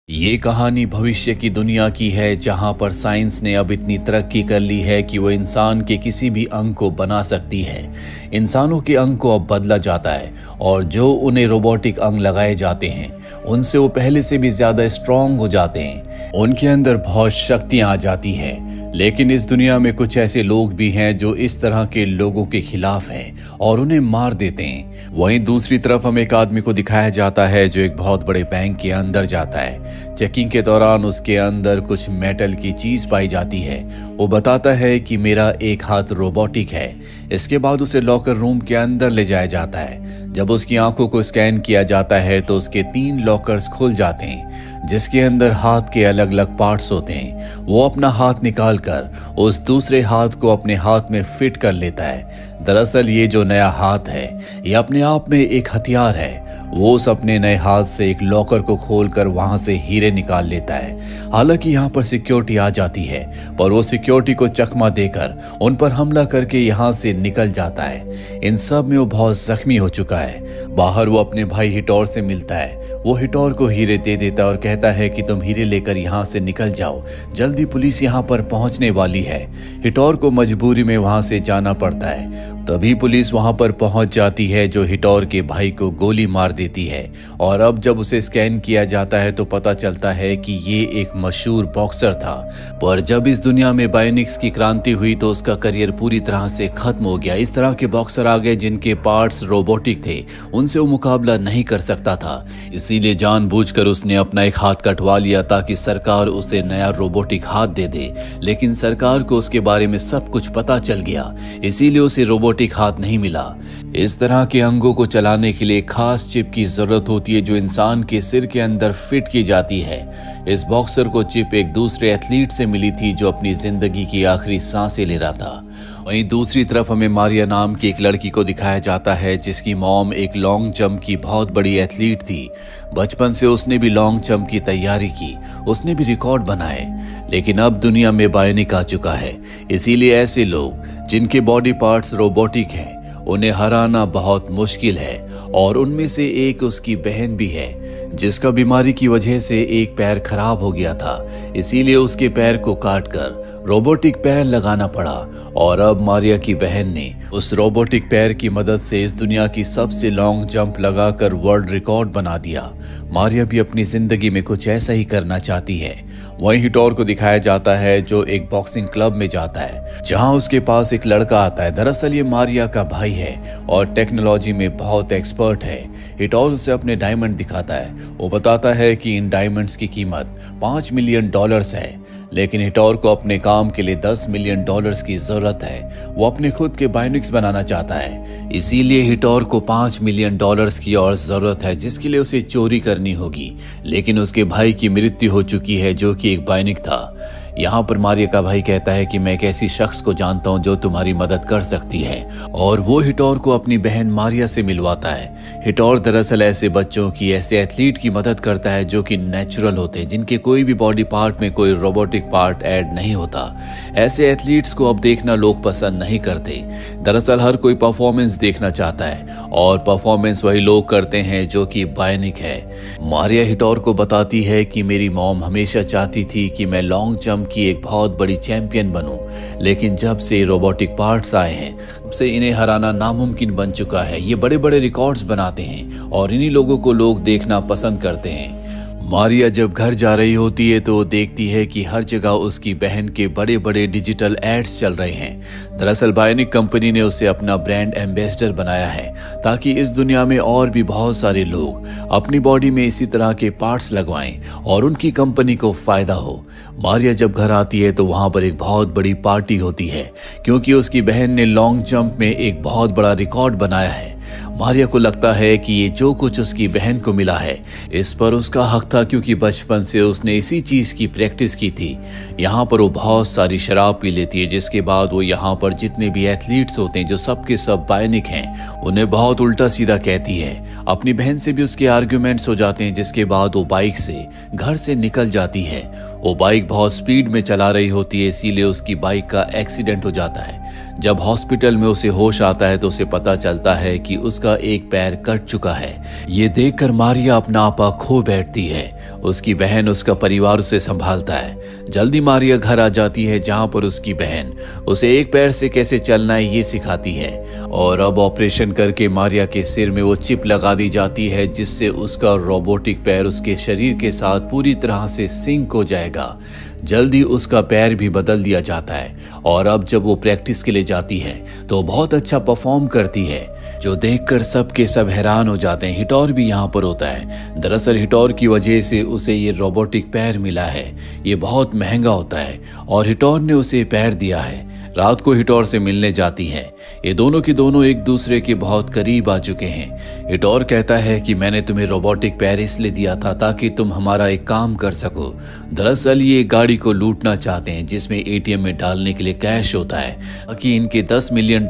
ये कहानी भविष्य की दुनिया की है, जहां पर साइंस ने अब इतनी तरक्की कर ली है कि वो इंसान के किसी भी अंग को बना सकती है। इंसानों के अंग को अब बदला जाता है और जो उन्हें रोबोटिक अंग लगाए जाते हैं उनसे वो पहले से भी ज्यादा स्ट्रांग हो जाते हैं। उनके अंदर बहुत शक्तियां आ जाती हैं। लेकिन इस दुनिया में कुछ ऐसे लोग भी हैं जो इस तरह के लोगों के खिलाफ हैं और उन्हें मार देते हैं। वहीं दूसरी तरफ हमें एक आदमी को दिखाया जाता है जो एक बहुत बड़े बैंक के अंदर जाता है। चेकिंग के दौरान उसके अंदर कुछ मेटल की चीज पाई जाती है। वो बताता है कि मेरा एक हाथ रोबोटिक है। इसके बाद उसे लॉकर रूम के अंदर ले जाया जाता है। जब उसकी आंखों को स्कैन किया जाता है तो उसके 3 लॉकर्स खुल जाते हैं जिसके अंदर हाथ के अलग अलग पार्ट्स होते हैं। वो अपना हाथ निकालकर उस दूसरे हाथ को अपने हाथ में फिट कर लेता है। दरअसल ये जो नया हाथ है ये अपने आप में एक हथियार है। वो उस अपने नए हाथ से एक लॉकर को खोलकर वहां से हीरे निकाल लेता है। हालांकि यहाँ पर सिक्योरिटी आ जाती है पर वो सिक्योरिटी को चकमा देकर उन पर हमला करके यहाँ से निकल जाता है। इन सब में वो बहुत जख्मी हो चुका है। बाहर वो अपने भाई हिटोर से मिलता है। वो हिटोर को हीरे दे देता है और कहता है कि तुम हीरे लेकर यहाँ से निकल जाओ, जल्दी पुलिस यहाँ पर पहुंचने वाली है। हिटोर को मजबूरी में वहां से जाना पड़ता है। तभी पुलिस वहां पर पहुंच जाती है जो हिटोर के भाई को गोली मार देती है। और अब जब उसे स्कैन किया जाता है तो पता चलता है कि ये एक मशहूर बॉक्सर था। पर जब इस दुनिया में बायोनिक्स की क्रांति हुई तो उसका करियर पूरी तरह से खत्म हो गया। इस तरह के बॉक्सर आ गए जिनके पार्ट्स रोबोटिक थे, उनसे वो मुकाबला नहीं कर सकता था। इसीलिए जानबूझकर उसने अपना एक हाथ कटवा लिया ताकि सरकार उसे नया रोबोटिक हाथ दे दे। लेकिन सरकार को उसके बारे में सब कुछ पता चल गया, इसीलिए उसे रोबोटिक हाथ नहीं मिला। इस तरह के अंगों को चलाने के लिए खास चिप की जरूरत होती है जो इंसान के सिर के अंदर फिट की जाती है। इस बॉक्सर को चिप एक दूसरे एथलीट से मिली थी जो अपनी जिंदगी की आखिरी सांसें ले रहा था। वहीं दूसरी तरफ हमें मारिया नाम की एक लड़की को दिखाया जाता है जिसकी मॉम एक लॉन्ग जंप की बहुत बड़ी एथलीट थी। बचपन से उसने भी लॉन्ग जंप की तैयारी की, उसने भी रिकॉर्ड बनाए। लेकिन अब दुनिया में बायोनिक आ चुका है, इसीलिए ऐसे लोग जिनके बॉडी पार्ट्स रोबोटिक हैं उन्हें हराना बहुत मुश्किल है। और उनमें से एक उसकी बहन भी है जिसका बीमारी की वजह से एक पैर खराब हो गया था, इसीलिए उसके पैर को काटकर रोबोटिक पैर लगाना पड़ा। और अब मारिया की बहन ने उस रोबोटिक पैर की मदद से इस दुनिया की सबसे लॉन्ग जंप लगाकर वर्ल्ड रिकॉर्ड बना दिया। मारिया भी अपनी जिंदगी में कुछ ऐसा ही करना चाहती है। वहीं हिटोर को दिखाया जाता है जो एक बॉक्सिंग क्लब में जाता है जहां उसके पास एक लड़का आता है। दरअसल ये मारिया का भाई है और टेक्नोलॉजी में बहुत एक्सपर्ट है। हिटोर उसे अपने डायमंड दिखाता है। वो बताता है कि इन डायमंड्स की कीमत $5 मिलियन है। लेकिन हिटोर को अपने काम के लिए $10 मिलियन की जरूरत है। वो अपने खुद के बायोनिक्स बनाना चाहता है, इसीलिए हिटोर को $5 मिलियन की और जरूरत है जिसके लिए उसे चोरी करनी होगी। लेकिन उसके भाई की मृत्यु हो चुकी है जो कि एक बायोनिक था। यहाँ पर मारिया का भाई कहता है कि मैं एक ऐसी शख्स को जानता हूँ जो तुम्हारी मदद कर सकती है, और वो हिटोर को अपनी बहन मारिया से मिलवाता है। हिटोर दरअसल ऐसे बच्चों की, ऐसे एथलीट की मदद करता है जो कि नेचुरल होते हैं, जिनके कोई भी बॉडी पार्ट में कोई रोबोटिक पार्ट ऐड नहीं होता। ऐसे एथलीट्स को अब देखना लोग पसंद नहीं करते। दरअसल हर कोई परफॉर्मेंस देखना चाहता है और परफॉर्मेंस वही लोग करते हैं जो कि बायोनिक है। मारिया हिटोर को बताती है कि मेरी मॉम हमेशा चाहती थी कि मैं लॉन्ग जंप की एक बहुत बड़ी चैंपियन बनूं, लेकिन जब से रोबोटिक पार्ट्स आए हैं तब से इन्हें हराना नामुमकिन बन चुका है। ये बड़े बड़े रिकॉर्ड्स बनाते हैं और इन्हीं लोगों को लोग देखना पसंद करते हैं। मारिया जब घर जा रही होती है तो वो देखती है कि हर जगह उसकी बहन के बड़े बड़े डिजिटल एड्स चल रहे हैं। दरअसल बायोनिक कंपनी ने उसे अपना ब्रांड एम्बेसडर बनाया है ताकि इस दुनिया में और भी बहुत सारे लोग अपनी बॉडी में इसी तरह के पार्ट्स लगवाएं और उनकी कंपनी को फायदा हो। मारिया जब घर आती है तो वहां पर एक बहुत बड़ी पार्टी होती है क्योंकि उसकी बहन ने लॉन्ग जंप में एक बहुत बड़ा रिकॉर्ड बनाया है। मारिया को लगता है कि ये जो कुछ उसकी बहन को मिला है इस पर उसका हक था, क्योंकि बचपन से उसने इसी चीज की प्रैक्टिस की थी। यहाँ पर वो बहुत सारी शराब पी लेती है जिसके बाद वो यहाँ पर जितने भी एथलीट्स होते हैं जो सबके सब बायोनिक हैं उन्हें बहुत उल्टा सीधा कहती है। अपनी बहन से भी उसके आर्ग्यूमेंट्स हो जाते हैं जिसके बाद वो बाइक से घर से निकल जाती है। वो बाइक बहुत स्पीड में चला रही होती है, इसीलिए उसकी बाइक का एक्सीडेंट हो जाता है। जब हॉस्पिटल में उसे होश आता है तो उसे पता चलता है कि उसका एक पैर कट चुका है। ये देखकर मारिया अपना आपा खो बैठती है उसकी बहन, उसका परिवार उसे संभालता है। जल्दी मारिया घर आ जाती है जहां पर उसकी बहन उसे एक पैर से कैसे चलना है ये सिखाती है। और अब ऑपरेशन करके मारिया के सिर में वो चिप लगा दी जाती है जिससे उसका रोबोटिक पैर उसके शरीर के साथ पूरी तरह से सिंक हो जाएगा। जल्दी उसका पैर भी बदल दिया जाता है और अब जब वो प्रैक्टिस के लिए जाती है तो बहुत अच्छा परफॉर्म करती है, जो देखकर सब के सब हैरान हो जाते हैं। हिटोर भी यहाँ पर होता है। दरअसल हिटोर की वजह से उसे ये रोबोटिक पैर मिला है। ये बहुत महंगा होता है और हिटोर ने उसे पैर दिया है। रात को हिटोर से मिलने जाती है। ये दोनों की दोनों एक दूसरे के बहुत करीब आ चुके हैं। हिटोर कहता है कि मैंने तुम्हें रोबोटिक पैर इसलिए दिया था ताकि तुम हमारा एक काम कर सको। दरअसल ये गाड़ी को लूटना चाहते हैं जिसमें एटीएम में डालने के लिए कैश होता है ताकि इनके $10 मिलियन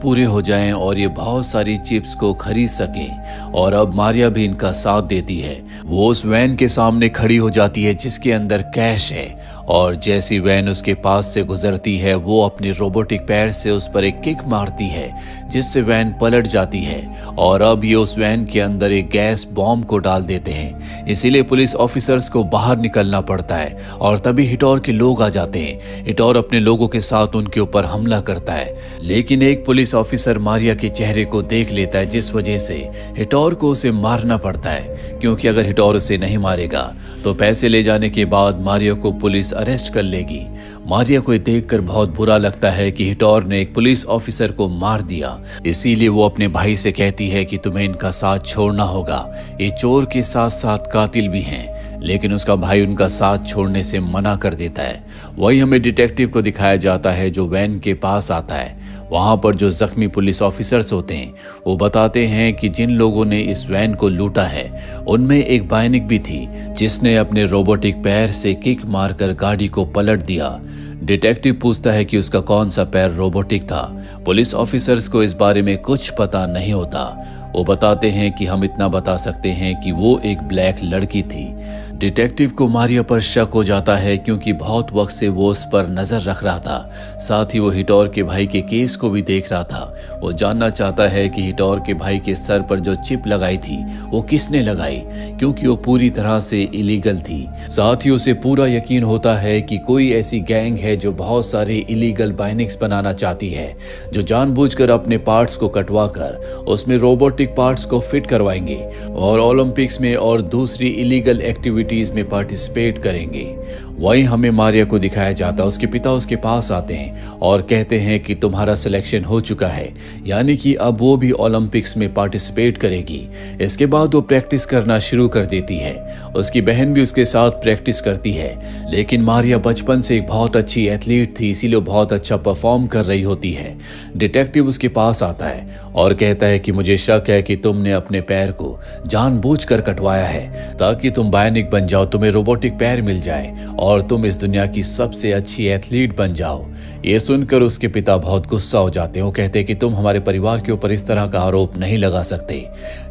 पूरे हो जाएं और ये बहुत सारी चिप्स को खरीद सकें। और अब मारिया भी इनका साथ देती है। वो उस वैन के सामने खड़ी हो जाती है जिसके अंदर कैश है और जैसी वैन उसके पास से गुजरती है वो अपने रोबोटिक पैर से उस पर एक किक मारती है जिससे वैन पलट जाती है। और अब ये उस वैन के अंदर एक गैस बॉम्ब को डाल देते हैं। इसीलिए पुलिस ऑफिसर्स को बाहर निकलना पड़ता है और तभी हिटोर के लोग आ जाते हैं। हिटोर अपने लोगों के साथ उनके ऊपर हमला करता है, लेकिन एक पुलिस ऑफिसर मारिया के चेहरे को देख लेता है जिस वजह से हिटोर को उसे मारना पड़ता है, क्योंकि अगर हिटोर उसे नहीं मारेगा तो पैसे ले जाने के बाद मारिया को पुलिस अरेस्ट कर लेगी। मारिया को देखकर बहुत बुरा लगता है कि हिटोर ने एक पुलिस ऑफिसर को मार दिया। इसीलिए वो अपने भाई से कहती है कि तुम्हें इनका साथ छोड़ना होगा। ये चोर के साथ साथ कातिल भी हैं, लेकिन उसका भाई उनका साथ छोड़ने से मना कर देता है। वही हमें डिटेक्टिव को दिखाया जाता है जो वैन के पास आता है। वहां पर जो जख्मी पुलिस ऑफिसर्स होते हैं वो बताते हैं कि जिन लोगों ने इस वैन को लूटा है उनमें एक बायनिक भी थी जिसने अपने रोबोटिक पैर से किक मारकर गाड़ी को पलट दिया। डिटेक्टिव पूछता है कि उसका कौन सा पैर रोबोटिक था। पुलिस ऑफिसर्स को इस बारे में कुछ पता नहीं होता। वो बताते हैं कि हम इतना बता सकते हैं कि वो एक ब्लैक लड़की थी। डिटेक्टिव को मारिया पर शक हो जाता है क्योंकि बहुत वक्त से वो उस पर नजर रख रहा था। साथ ही वो हिटोर के भाई के केस को भी देख रहा था। वो जानना चाहता है कि हिटोर के भाई के सर पर जो चिप लगाई थी वो किसने लगाई, क्योंकि वो पूरी तरह से इलीगल थी। साथ ही उसे पूरा यकीन होता है कि कोई ऐसी गैंग है जो बहुत सारे इलीगल बाइनिक्स बनाना चाहती है, जो जानबूझकर अपने पार्ट्स को कटवा कर उसमें रोबोटिक पार्ट्स को फिट करवाएंगे और ओलंपिक्स में और दूसरी इलीगल एक्टिविटीज में पार्टिसिपेट करेंगे। वहीं हमें मारिया को दिखाया जाता है। उसके पिता उसके पास आते हैं और कहते हैं कि तुम्हारा सिलेक्शन हो चुका है, यानी कि अब वो भी ओलंपिक्स में पार्टिसिपेट करेगी। इसके बाद वो प्रैक्टिस करना शुरू कर देती है। उसकी बहन भी उसके साथ प्रैक्टिस करती है, लेकिन मारिया बचपन से एक बहुत अच्छी एथलीट थी, इसीलिए बहुत अच्छा परफॉर्म कर रही होती है। डिटेक्टिव उसके पास आता है और कहता है कि मुझे शक है कि तुमने अपने पैर को जानबूझकर कटवाया है ताकि तुम बायोनिक बन जाओ, तुम्हें रोबोटिक पैर मिल जाए और तुम इस दुनिया की सबसे अच्छी एथलीट बन जाओ। ये सुनकर उसके पिता बहुत गुस्सा हो जाते हैं। वो कहते हैं कि तुम हमारे परिवार के ऊपर इस तरह का आरोप नहीं लगा सकते।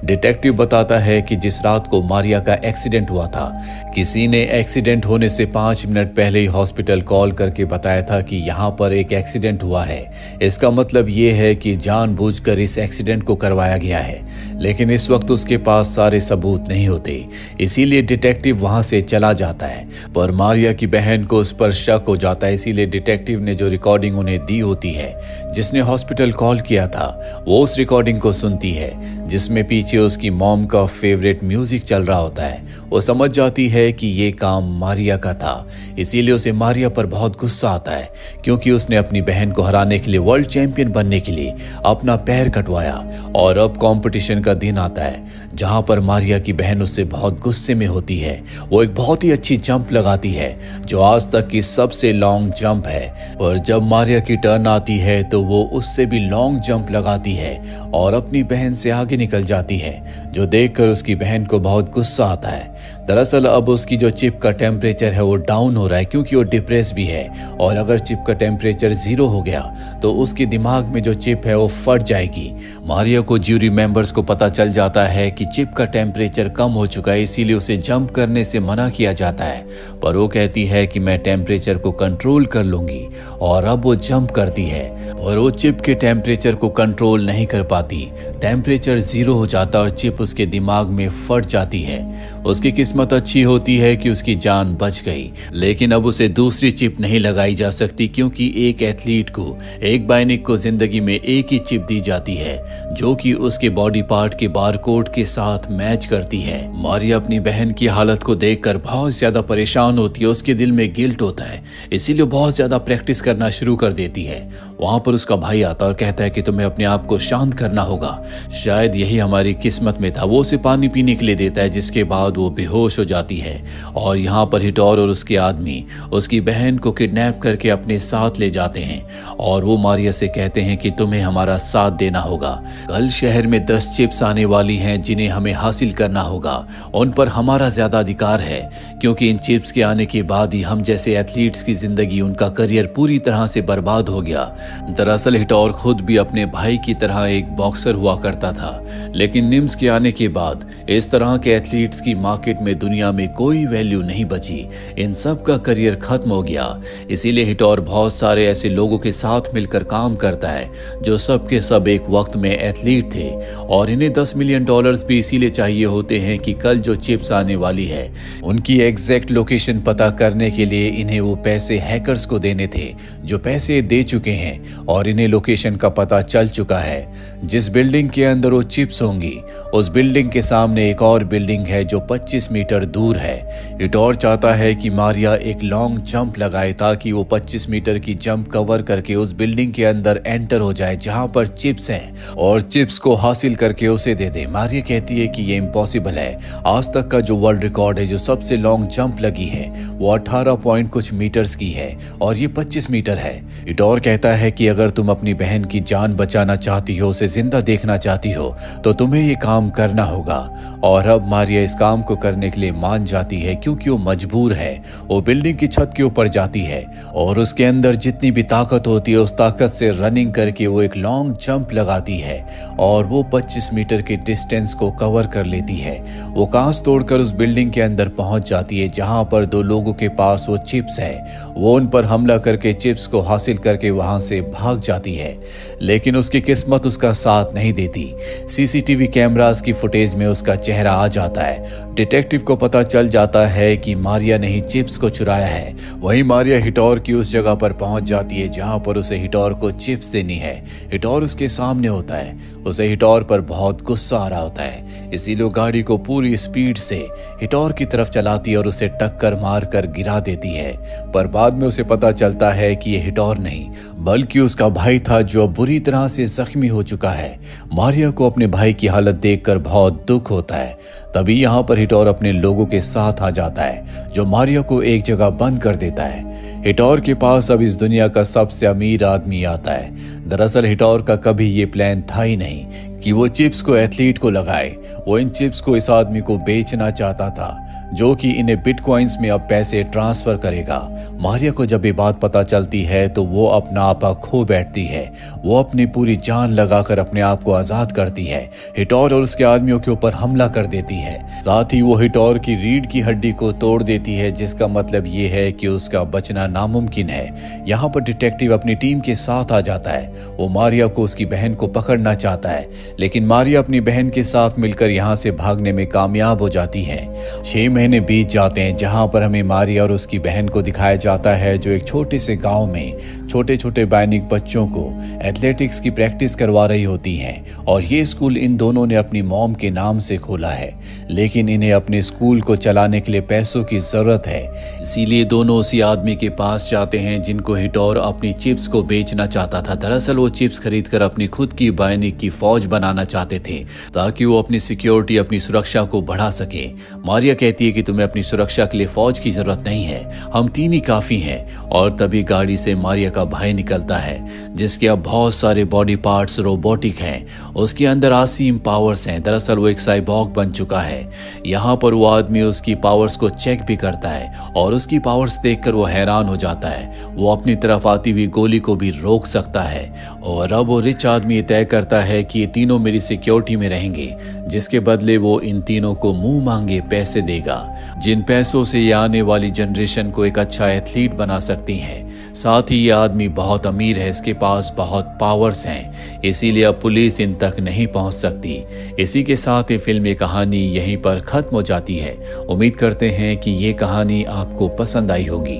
डिटेक्टिव बताता है कि जिस रात को मारिया का एक्सीडेंट हुआ था, किसी ने एक्सीडेंट होने से 5 मिनट पहले ही हॉस्पिटल कॉल करके बताया था कि यहाँ पर एक एक्सीडेंट हुआ है। इसका मतलब ये है कि जानबूझकर इस एक्सीडेंट को करवाया गया है, लेकिन इस वक्त उसके पास सारे सबूत नहीं होते, इसीलिए डिटेक्टिव वहां से चला जाता है। पर मारिया की बहन को उस पर शक हो जाता है, इसीलिए डिटेक्टिव ने जो रिकॉर्डिंग उन्हें दी होती है जिसने हॉस्पिटल कॉल किया था, वो उस रिकॉर्डिंग को सुनती है जिसमें पीछे उसकी मॉम का फेवरेट म्यूजिक चल रहा होता है। वो समझ जाती है कि ये काम मारिया का था, इसीलिए उसे मारिया पर बहुत गुस्सा आता है क्योंकि उसने अपनी बहन को हराने के लिए, वर्ल्ड चैंपियन बनने के लिए अपना पैर कटवाया। और अब कंपटीशन का दिन आता है जहां पर मारिया की बहन उससे बहुत गुस्से में होती है। वो एक बहुत ही अच्छी जंप लगाती है जो आज तक की सबसे लॉन्ग जंप है, और जब मारिया की टर्न आती है तो वो उससे भी लॉन्ग जंप लगाती है और अपनी बहन से आगे निकल जाती है, जो देखकर उसकी बहन को बहुत गुस्सा आता है। दरअसल अब उसकी जो चिप का टेम्परेचर है वो डाउन हो रहा है क्योंकि वो डिप्रेस भी है, और अगर चिप का टेम्परेचर 0 हो गया तो उसके दिमाग में जो चिप है वो फट जाएगी। मारिया को ज्यूरी मेंबर्स को पता चल जाता है कि चिप का टेम्परेचर कम हो चुका है, इसीलिए उसे जंप करने से मना किया जाता है, पर वो कहती है कि मैं टेम्परेचर को कंट्रोल कर लूंगी, और अब वो जंप करती है और वो चिप के टेम्परेचर को कंट्रोल नहीं कर पाती। टेम्परेचर 0 हो जाता और चिप उसके दिमाग में फट जाती है। उसकी किस्मत किस्मत अच्छी होती है कि उसकी जान बच गई, लेकिन अब उसे दूसरी चिप नहीं लगाई जा सकती क्योंकि एक एथलीट को, एक बायनिक को जिंदगी में एक ही चिप दी जाती है जो कि उसके बॉडी पार्ट के बारकोड के साथ मैच करती है। मारिया अपनी बहन की हालत को देखकर बहुत ज्यादा परेशान होती है, उसके दिल में गिल्ट होता है, इसीलिए बहुत ज्यादा प्रैक्टिस करना शुरू कर देती है। वहां पर उसका भाई आता और कहता है कि तुम्हें अपने आप को शांत करना होगा, शायद यही हमारी किस्मत में था। वो उसे पानी पीने के लिए देता है, जिसके बाद वो बेहोश हो जाती है। और यहाँ पर हिटोर और उसके आदमी उसकी बहन को किडनैप करके अपने साथ ले जाते हैं और वो मारिया से कहते हैं कि तुम्हें हमारा साथ देना होगा। कल शहर में 10 चिप्स आने वाली हैं जिन्हें हमें हासिल करना होगा। उन पर हमारा ज्यादा अधिकार है क्योंकि इन चिप्स के आने के बाद ही हम जैसे एथलीट्स की जिंदगी, उनका करियर पूरी तरह से बर्बाद हो गया। दरअसल हिटोर खुद भी अपने भाई की तरह एक बॉक्सर हुआ करता था, लेकिन निम्स के आने के बाद इस तरह के एथलीट्स की मार्केट में दुनिया में कोई वैल्यू नहीं बची। इन सब का करियर खत्म हो गया। इसीलिए हिटोर बहुत सारे ऐसे लोगों के साथ मिलकर काम करता है जो सब के सब एक वक्त में एथलीट थे, और इन्हें $10 मिलियन भी इसीलिए चाहिए होते हैं कि कल जो चिप्स आने वाली है उनकी एग्जैक्ट लोकेशन पता करने के लिए इन्हें वो पैसे हैकर्स को देने थे जो पैसे दे चुके हैं, और इन्हें लोकेशन का पता चल चुका है। जिस बिल्डिंग के अंदर वो चिप्स होंगी उस बिल्डिंग के सामने एक और बिल्डिंग है जो 25 मीटर दूर है। हिटोर चाहता है कि मारिया एक लॉन्ग जंप लगाए ताकि वो 25 मीटर की जंप कवर करके उस बिल्डिंग के अंदर एंटर हो जाए जहां पर चिप्स हैं, और चिप्स को हासिल करके उसे दे दे। मारिया कहती है कि ये इम्पॉसिबल है। आज तक का जो वर्ल्ड रिकॉर्ड है, जो सबसे लॉन्ग जंप लगी है, वो 18 पॉइंट कुछ मीटर्स की है और ये 25 मीटर है। हिटोर कहता है कि अगर तुम अपनी बहन की जान बचाना चाहती हो, उसे जिंदा देखना चाहती हो, तो तुम्हें ये काम करना होगा। और अब मारिया इस काम को करने के लिए मान जाती है क्योंकि वो मजबूर है। वो बिल्डिंग की छत के ऊपर जाती है और उसके अंदर जितनी भी ताकत होती है उस ताकत से रनिंग करके वो एक लॉन्ग जंप लगाती है और वो 25 मीटर के डिस्टेंस को कवर कर लेती है। वो कांच तोड़कर उस बिल्डिंग के अंदर पहुंच जाती है जहां पर 2 लोगों के पास वो चिप्स है। वो उन पर हमला करके चिप्स को हासिल करके वहां से भाग जाती है, लेकिन उसकी किस्मत उसका साथ नहीं देती। सीसीटीवी कैमरास की फुटेज में उसका चेहरा आ जाता है। डिटेक्टिव को पता चल जाता है कि मारिया ने ही चिप्स को चुराया है। वहीं मारिया हिटोर की उस जगह पर पहुंच जाती है जहां पर उसे हिटोर को चिप्स देनी है। हिटोर उसके सामने होता है। उसे हिटोर पर बहुत गुस्सा आ रहा होता है, इसीलिए गाड़ी को पूरी स्पीड से हिटोर की तरफ चलाती है और उसे टक्कर मारकर गिरा देती है। पर बाद में उसे पता चलता है कि यह हिटोर नहीं बल्कि उसका भाई था जो बुरी तरह से जख्मी हो चुका है। मारिया को अपने भाई की हालत देखकर बहुत दुख होता है। तभी यहाँ पर हिटोर अपने लोगों के साथ आ जाता है जो मारिया को एक जगह बंद कर देता है। हिटोर के पास अब इस दुनिया का सबसे अमीर आदमी आता है। दरअसल हिटोर का कभी ये प्लान था ही नहीं कि वो चिप्स को एथलीट को लगाए। वो इन चिप्स को इस आदमी को बेचना चाहता था जो कि इन्हें बिटकॉइंस में अब पैसे ट्रांसफर करेगा। मारिया को जब ये बात पता चलती है तो वो अपना आपा खो बैठती है। वो अपनी पूरी जान लगाकर अपने आप को आजाद करती है। हिटोर और उसके आदमियों के ऊपर हमला कर देती है। साथ ही वो हिटोर की रीढ़ की हड्डी को तोड़ देती है, जिसका मतलब ये है कि उसका बचना नामुमकिन है। यहाँ पर डिटेक्टिव अपनी टीम के साथ आ जाता है। वो मारिया को उसकी बहन को पकड़ना चाहता है, लेकिन मारिया अपनी बहन के साथ मिलकर यहाँ से भागने में कामयाब हो जाती है। 6 महीने बीत जाते हैं जहां पर हमें मारिया और उसकी बहन को दिखाया जाता है जो एक छोटे से गांव में छोटे छोटे बायनिक बच्चों को एथलेटिक्स की प्रैक्टिस करवा रही होती हैं। और ये स्कूल इन दोनों ने अपनी मॉम के नाम से खोला है, लेकिन इन्हें अपने स्कूल को चलाने के लिए पैसों की जरूरत है। इसीलिए दोनों उसी आदमी के पास जाते हैं जिनको हिटोर अपनी चिप्स को बेचना चाहता था। दरअसल वो चिप्स खरीदकर अपनी खुद की बायनिक की फौज बनाना चाहते थे ताकि वो अपनी सिक्योरिटी, अपनी सुरक्षा को बढ़ा सके। मारिया कहती है कि तुम्हें अपनी सुरक्षा के लिए फौज की जरूरत नहीं है, हम 3 ही काफी हैं। और तभी गाड़ी से मारिया का भाई निकलता है जिसके अब बहुत सारे बॉडी पार्ट्स रोबोटिक हैं। उसके अंदर असीम पावर्स हैं। दरअसल वो एक साइबॉर्ग बन चुका है। यहाँ पर वो आदमी उसकी पावर्स को चेक भी करता है और उसकी पावर्स देखकर वो हैरान हो जाता है। वो अपनी तरफ आती हुई गोली को भी रोक सकता है। और अब वो रिच आदमी तय करता है कि ये तीनों मेरी सिक्योरिटी में रहेंगे, जिसके बदले वो इन तीनों को मुंह मांगे पैसे देगा, जिन पैसों से ये आने वाली जनरेशन को एक अच्छा एथलीट बना सकती है। साथ ही ये आदमी बहुत अमीर है, इसके पास बहुत पावर्स हैं, इसीलिए अब पुलिस इन तक नहीं पहुंच सकती। इसी के साथ ये फिल्मी कहानी यहीं पर खत्म हो जाती है। उम्मीद करते हैं कि ये कहानी आपको पसंद आई होगी।